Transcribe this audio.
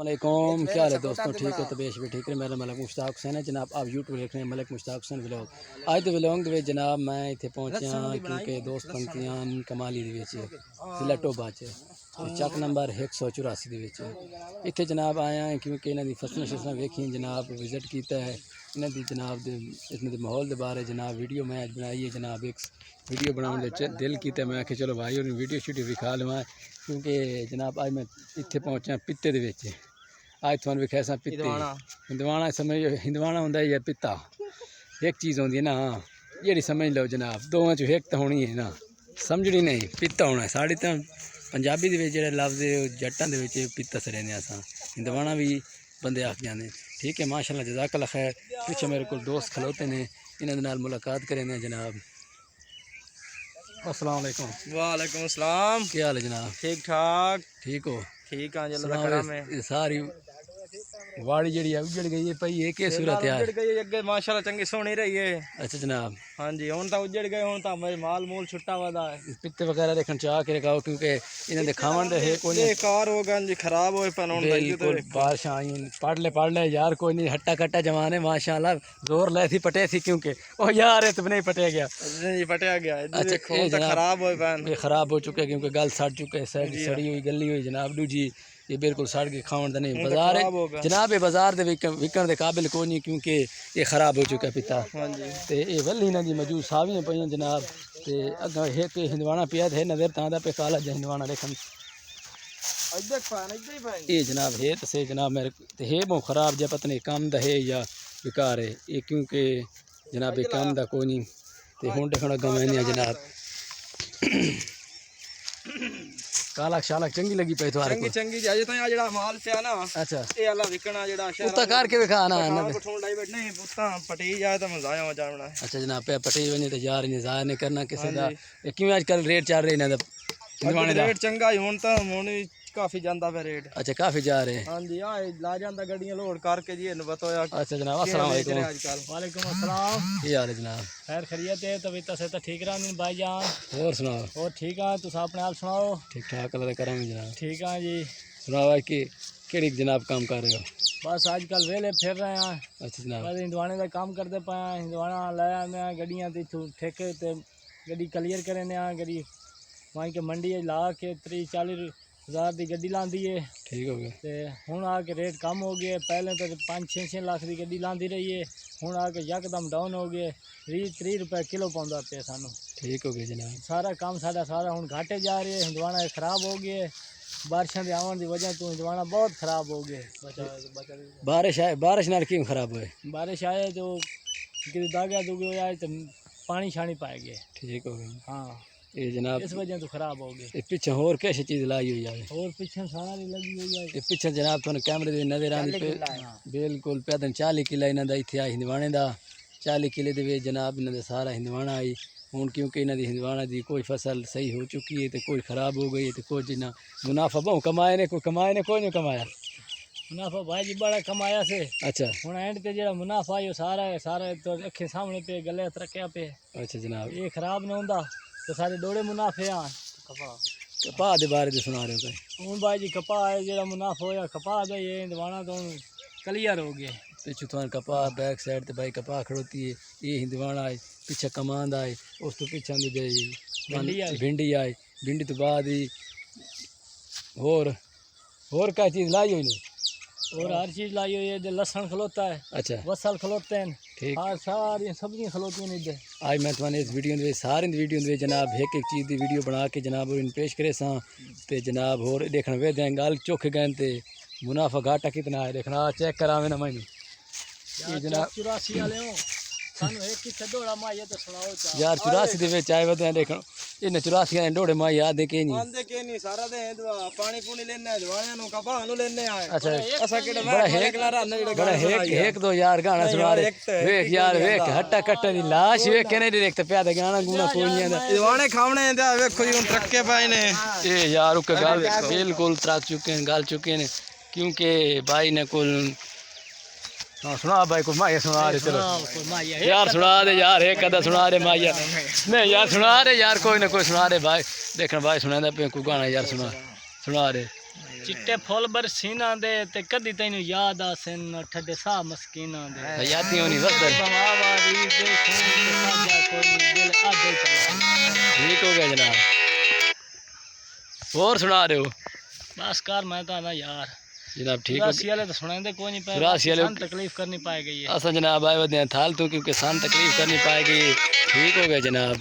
वालेकुम, क्या हाल है दोस्तों? ठीक है, तबीयत भी ठीक है। मेरा मलिक मुश्ताक हुसैन है जनाब। आप यूट्यूब देख रहे हैं मलिक मुश्ताक हुसैन व्लॉग। आज तो व्लॉग ਦੇ ਵਿੱਚ ਜਨਾਬ मैं ਇੱਥੇ ਪਹੁੰਚਿਆ क्योंकि दोस्त पंक्तियां कमाली ਦੇ ਵਿੱਚ ਜ਼ਿਲ੍ਹਾ ਟੋਬਾ 'ਚ ਚੱਕ ਨੰਬਰ 184 ਦੇ ਵਿੱਚ ਇੱਥੇ ਜਨਾਬ ਆਇਆ क्योंकि ਇਹਨਾਂ ਦੀ ਫਸਲਾਂ ਵੇਖੀਆਂ ਜਨਾਬ, ਵਿਜ਼ਿਟ ਕੀਤਾ ਹੈ ਇਹਨਾਂ ਦੀ ਜਨਾਬ ਦੇ ਇਹਨਾਂ ਦੇ ਮਾਹੌਲ ਦੇ ਬਾਰੇ ਜਨਾਬ ਵੀਡੀਓ ਮੈਂ ਅੱਜ ਬਣਾਈ ਹੈ ਜਨਾਬ। ਇੱਕ ਵੀਡੀਓ ਬਣਾਉਣ ਦੇ ਦਿਲ ਕੀਤਾ, मैं आखे चलो भाई और वीडियो शूडियो विखा लवां क्योंकि जनाब आज मैं इत्थे पहुंचा पित्ते दे विच। आज तुहानूं विखाया सा पित्ते हिंदवाणा समझ हिंदवाणा हुंदा या पित्ता एक चीज़ होंदी है ना, जिहड़ी समझ लो जनाब दोवां चों एक तो होनी है ना, समझनी नहीं पित्ता होना। साढ़े तो पंजाबी दे विच जिहड़ा लफ्ज़ जट्टां दे विच पित्ता सरेने असां हिंदवाणा भी बंदे आख जांदे। ठीक है, माशाअल्लाह जज़ाकल्लाह खैर। पिछे मेरे को दोस्त खलोते ने, इन्हां दे नाल मुलाकात करेंगे जनाब। अस्सलाम वालेकुम। वालेकुम अस्सलाम। क्या हाल है जनाब? ठीक ठाक। ठीक हो? ठीक हाँ जी, अल्लाह दा करम है। सारी वाड़ी जड़ी उजड़ गई है पई, ये क्या सूरत है? उजड़ गई अगे माशाल्लाह चंगी सोहनी रही है। अच्छा जनाब। हाँ जी, हुण तां उजड़ गए, हुण तां माल मूल छुट्टा वदा है। पित्ते वगैरह देखण चाह के रखाओ क्योंकि इन्हां दे खावन दे है कोई बेकार हो गए जी, खराब होए पन। हुण बिल्कुल बारिश आई पढ़ ले यार, कोई नहीं हट्टा कट्टा जमाने माशाल्लाह जोर ले थी पटे थी क्योंकि ओ यार ये तो नहीं पटे गया नहीं पटिया गया। अच्छा देखो तां खराब होए पन, ये खराब हो चुके क्योंकि गल सड़ चुके सड़ी हुई गली हुई जनाब। दूजी ये बिल्कुल सड़ के खावन का नहीं बाजार है जनाब। ये बाजार दे विकण के काबिल कोई नहीं क्योंकि ये खराब हो चुका पिता। हाँ जी, तो ये वली ना जी मौजूद सावियां पई जनाब। तो अगर एक हिंदवाना पिया है नजर तां दा पे काला हिंदवाना देखन ये जनाब है तो से जनाब मेरे तो है बहुत खराब जब पता नहीं काम दा है या बेकार है ये क्योंकि जनाब ये काम दा कोई नहीं। तो हुण देखना गवाने जनाब कालक शालक चंगी लगी पे तुम्हारे को? चंगी अजे तो जेड़ा माल पिया ना। अच्छा ये वाला विकना जेड़ा उता करके विखा ना पठोन लाई बैठ नहीं उता पटी जाए तो मजा आ जावना। अच्छा जनाब पे पटी वने तो यार नहीं जाया नहीं करना किसी दा। ये क्यों आजकल रेट चल रहे ना हिंदवाने दा? रेट चंगा ही हुण तां हुण काफी जांदा पे रेट। अच्छा काफी जा रहे हैं। हां जी, आ ला जांदा गड्डियां लोड करके जी इन बताया। अच्छा जनाब अस्सलाम वालेकुम। वालेकुम अस्सलाम। ये हाल है जनाब? खैर खैरियत है, तबीयत से तो ठीक रहनी भाईजान। और सुनाओ? और ठीक है, तुम अपने आप सुनाओ? ठीक ठाक अल्लाह दा करम जनाब। ठीक है जी। सुनाओ कि केड़ी जनाब काम कर रहे हो? बस आजकल वेले फिर रहे हैं। अच्छा जनाब। बस हिंदवाने का काम करते पे हिंदवाना लाया मैं गड्डियां ते ठेके ते गड्डी क्लियर करने गड्डी वहीं के मंडी ला के 30-40 हज़ार की गड्डी लांदी है। ठीक हो गया। तो हुण आके रेट कम हो गए, पहले तो 5-6 लाख की गड्डी लांदी रही है, हुण आके यकदम डाउन हो गए 30 रुपये किलो पाउंदा पे सानू। ठीक हो गया जनाब। सारा काम साडा सारा हुण घाटे जा रहे है। हिंदवाना खराब हो गए, बारिशों के आवन की वजह तो हिंदवाना बहुत खराब हो गए। बारिश नाल क्यों खराब हुए? बारिश आए तो कि दागा दुगे आए तो पानी शानी पाए गए। ठीक हो गया। हाँ ये जनाब इस वजह तो खराब हो गए। पीछे होर कैसी चीज़ लाई हुई है? और पीछे सारा लगी हुई है। ये पीछे जनाब तुहानू कैमरे दे नजर आंदी बिल्कुल पैदल 40 किला इन्हां दा इत्थे आई हिंदवाने दा। 40 किले दे विच जनाब इन्हां दा सारा हिंदवाना आई। हुण क्योंकि इन्हां दी हिंदवाना दी कोई फसल सही हो चुकी है तो कोई खराब हो गई है तो कुछ ना मुनाफा बहु कमाए ने कोई नहीं कमाया। मुनाफा भाई जी बड़ा कमाया से। अच्छा हुण एंड ते जेड़ा मुनाफा है सारा तो अखे सामने पे गले तरक्या पे। अच्छा जनाब। ये खराब ना हुंदा तो सारे डोड़े मुनाफे आ। कपाह दे बारे दे सुना रहे हो भाई? हुण भाई जी कपाह है जेड़ा मुनाफा होया कपाह दा ये हिंदवाना तो क्लियर हो गए। पिछू तुहानू कपाह बैक साइड ते भाई कपाह खड़ोती है ये हिंदवाना है, पीछे कमांद आए उस तो पीछे भिंडी आई भिंडी तो बाद ही होर क्या चीज़ लाई हुई नहीं? और हर चीज़ लाई हुई है। लसन खलोता है। अच्छा बसल खलोते हैं। ठीक। और सारी सब्जियां खलोती हैं इधर। आज मैं तुम्हें इस वीडियो में सारी वीडियो में जनाब एक चीज़ की वीडियो बना के जनाब और पेश करे सा ते जनाब होर देखने वे दें गल चौख गए तो मुनाफा घाटा कितना है देखना चेक करा ना मैं जनाब 84 वाले हो सानू एक ही डोड़ा माया तो सुनाओ यार 84 दे विच आए वदे देखो इन 84 दे डोड़े माई याद के नहीं सारा दे पानी पूनी लेने जवानियां नु कपाह नु लेने आए। अच्छा असा केड़ा बड़ा हेक ला रहा ने बड़ा हेक दो यार गाना सुना रे वेख यार वेख हट्टा कट्टे दी लाश वेख के नहीं देखते प्या दे गाना गुना कोई नहीं दा जवाने खावने दा वेखो जी ट्रक्के पाए ने ए यार उक गल बिल्कुल त्रक चुके हैं गाल चुके हैं क्योंकि भाई ने कुल हाँ सुना भाई को माया सुना रहे चलो यार सुना दे यार एक कदा सुना रहे माया नहीं यार सुना रहे यार कोई ना कोई सुना रहे भाई देखना भाई सुना दे पे को गाना यार सुना रहे चिट्टे फुल बरसीना दे ते कदी तैनू याद आसन ठड्डे सा मस्कीना दे हयाती होनी बस बवावारी दे खून ते साजा कोई दिल आधे चला ठीक हो गया जनाब और सुना रहे हो बस कर मैं तो ना यार जनाब ठीक हो चौरासी वाले तो सुनाते कोई नहीं पाए चौरासी वाले सन तकलीफ करनी पाएगी ये असा जनाब आए वदे थाल तू क्योंकि सान तकलीफ करनी पाएगी ठीक हो गया जनाब